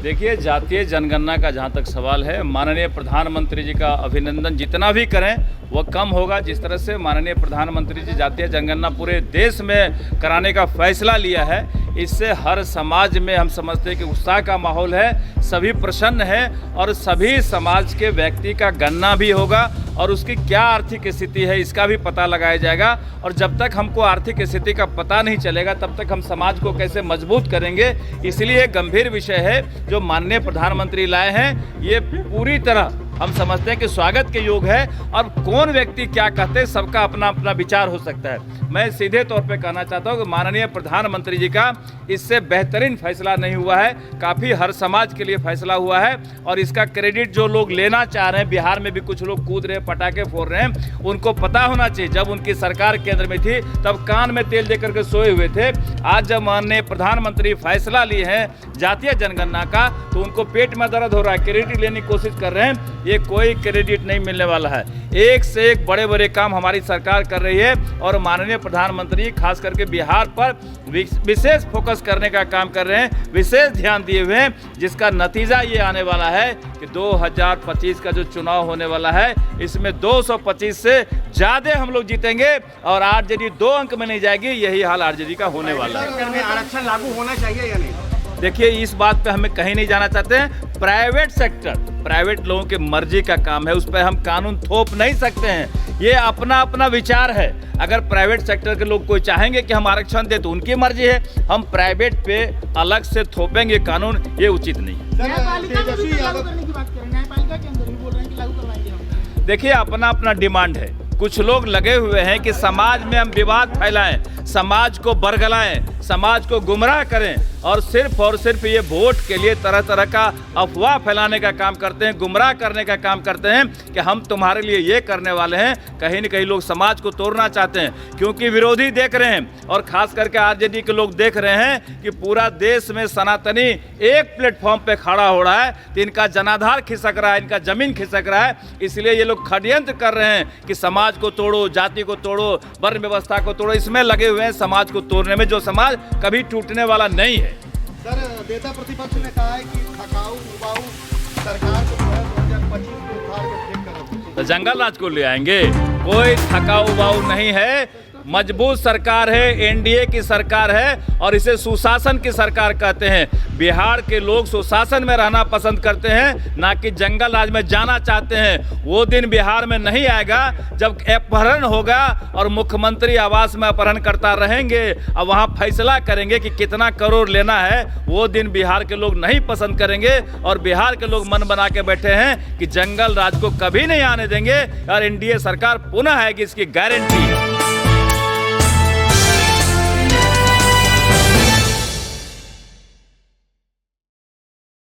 देखिए, जातीय जनगणना का जहाँ तक सवाल है, माननीय प्रधानमंत्री जी का अभिनंदन जितना भी करें वह कम होगा। जिस तरह से माननीय प्रधानमंत्री जी जातीय जनगणना पूरे देश में कराने का फैसला लिया है, इससे हर समाज में हम समझते हैं कि उत्साह का माहौल है, सभी प्रसन्न हैं और सभी समाज के व्यक्ति का गणना भी होगा और उसकी क्या आर्थिक स्थिति है इसका भी पता लगाया जाएगा। और जब तक हमको आर्थिक स्थिति का पता नहीं चलेगा तब तक हम समाज को कैसे मजबूत करेंगे। इसलिए गंभीर विषय है जो माननीय प्रधानमंत्री लाए हैं, ये पूरी तरह हम समझते हैं कि स्वागत के योग है। और कौन व्यक्ति क्या कहते हैं, सबका अपना अपना विचार हो सकता है। मैं सीधे तौर पे कहना चाहता हूँ कि माननीय प्रधानमंत्री जी का इससे बेहतरीन फैसला नहीं हुआ है, काफ़ी हर समाज के लिए फैसला हुआ है। और इसका क्रेडिट जो लोग लेना चाह रहे हैं, बिहार में भी कुछ लोग कूद रहे हैं, पटाखे फोड़ रहे हैं, उनको पता होना चाहिए जब उनकी सरकार केंद्र में थी तब कान में तेल देकर के सोए हुए थे। आज जब माननीय प्रधानमंत्री फैसला लिए हैं जातीय जनगणना का तो उनको पेट में दर्द हो रहा है, क्रेडिट लेने की कोशिश कर रहे हैं। ये कोई क्रेडिट नहीं मिलने वाला है। एक से एक बड़े बड़े काम हमारी सरकार कर रही है और माननीय प्रधानमंत्री खास करके बिहार पर विशेष फोकस करने का काम कर रहे हैं, विशेष ध्यान दिए हुए हैं, जिसका नतीजा ये आने वाला है कि 2025 का जो चुनाव होने वाला है इसमें 225 से ज़्यादा हम लोग जीतेंगे और आरजेडी 2 अंक में नहीं जाएगी। यही हाल आरजेडी का होने वाला है। आरक्षण लागू होना चाहिए या नहीं? देखिए, इस बात पे हमें कहीं नहीं जाना चाहते हैं। प्राइवेट सेक्टर, प्राइवेट लोगों की मर्जी का काम है, उस पर हम कानून थोप नहीं सकते हैं। ये अपना अपना विचार है। अगर प्राइवेट सेक्टर के लोग कोई चाहेंगे कि हम आरक्षण दें तो उनकी मर्जी है। हम प्राइवेट पे अलग से थोपेंगे कानून, ये उचित नहीं है। देखिए, अपना अपना डिमांड है। कुछ लोग लगे हुए हैं कि समाज में हम विवाद फैलाएं, समाज को बरगलाएं, समाज को गुमराह करें और सिर्फ ये वोट के लिए तरह तरह का अफवाह फैलाने का काम करते हैं, गुमराह करने का काम करते हैं कि हम तुम्हारे लिए ये करने वाले हैं। कहीं न कहीं लोग समाज को तोड़ना चाहते हैं, क्योंकि विरोधी देख रहे हैं और खास करके आरजेडी के लोग देख रहे हैं कि पूरा देश में सनातनी एक प्लेटफॉर्म पे खड़ा हो रहा है तो इनका जनाधार खिसक रहा है, इनका जमीन खिसक रहा है। इसलिए ये लोग षड्यंत्र कर रहे हैं कि समाज को तोड़ो, जाति को तोड़ो, वर्ण व्यवस्था को तोड़ो। इसमें लगे हुए हैं समाज को तोड़ने में, जो समाज कभी टूटने वाला नहीं है। सर, नेता प्रतिपक्ष ने कहा है कि थकाऊ उबाऊ सरकार को 2025 में उखाड़ के फेंक कर तो जंगल राज को ले आएंगे। कोई थकाऊ उबाऊ नहीं है, मजबूत सरकार है, एनडीए की सरकार है और इसे सुशासन की सरकार कहते हैं। बिहार के लोग सुशासन में रहना पसंद करते हैं, ना कि जंगल राज में जाना चाहते हैं। वो दिन बिहार में नहीं आएगा जब अपहरण होगा और मुख्यमंत्री आवास में अपहरण करता रहेंगे और वहाँ फैसला करेंगे कि कितना करोड़ लेना है। वो दिन बिहार के लोग नहीं पसंद करेंगे और बिहार के लोग मन बना के बैठे हैं कि जंगल राज को कभी नहीं आने देंगे और एनडीए सरकार पुनः आएगी, इसकी गारंटी है।